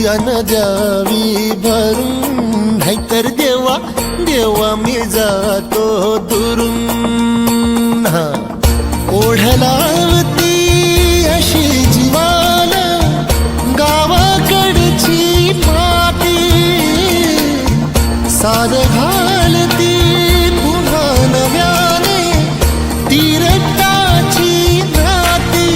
अन द्यावी भरून, नाहीतर देवा देवा मी जातो दुरून. ओढलावती अशी जीवान गावाकडची माती, साद घालती पुन्हा नव्याने तीरटाची नाती.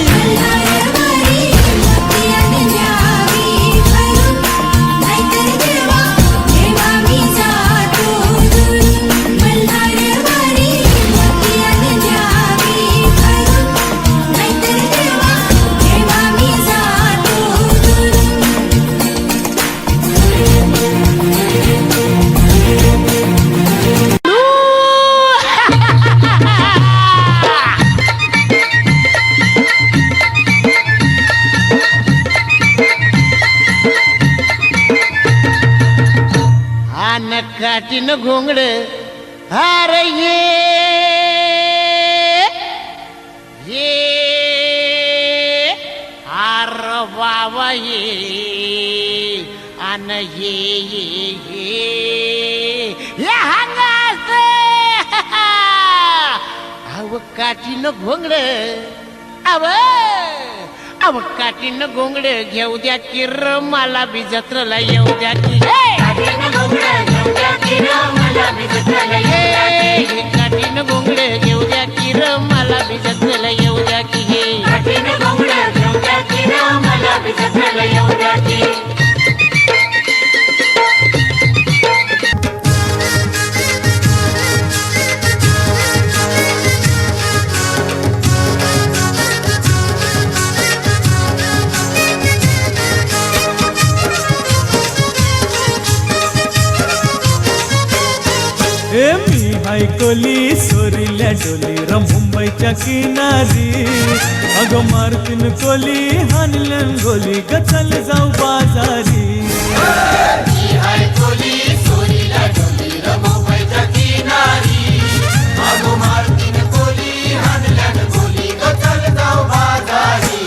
काटीन घोंगड हार ये हार बाबा ये अन ये हंगास अव काटीन घोंगड अव काटीन घोंगड घेऊ द्या की र मला बी जत्रला येऊ द्या की. काटीन घोंगड घेऊ द्या की र मला बी जत्रला येऊ द्या की. मी हायकोली सोरील्या डोली र मुंबईच्या किनारी. अगं मारतीन कोली हानलन गोली ग चल जाऊ बाजारी. मी हायकोली सोरील्या डोली र मुंबईच्या किनारी. अगं मारतीन कोली हानलन गोली ग चल जाऊ बाजारी.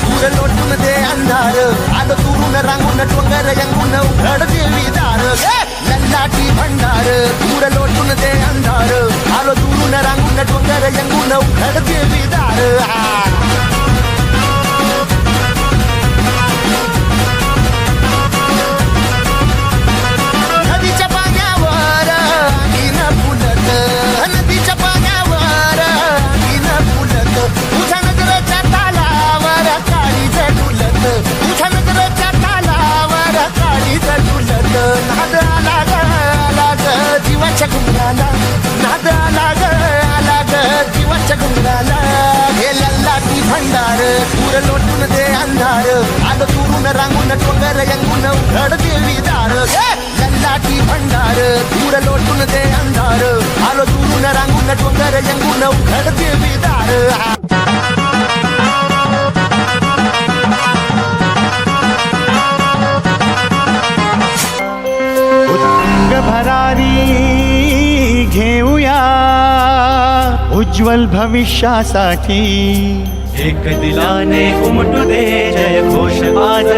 दूर लोटून दे अंधार आलो दुरून रांगून डोंगर यंगून उघड देवी दार. लल्लाटी भंडार दूर लोटून दे अंधार आलो दुरून रांगून डोंगर यंगून उघड देवी दार. नदीच्या पाण्यावर इन फुलत, नदीच्या पाण्यावर इन फुलत, तुझ्या नजरेच्या तालावर काळी झडुलत, तुझ्या नजरेच्या तालावर काळी झडुलत. नाद आला ग जीवाच्या घुंगराला, नाद आला ग जीवाच्या घुंगराला. हे लल्लाटी भंडार दूर लोटून दे अंधार आलो दुरून रांगून डोंगर यंगून उघड देवी दार. लल्लाटी भंडार दूर लोटून दे अंधार आलो दुरून रांगून डोंगर यंगून उघड देवी दार. उत्तुंग भरारी घेऊया उज्ज्वल भविष्यासाठी. एक दिलाने उमटू दे जय घोष आज.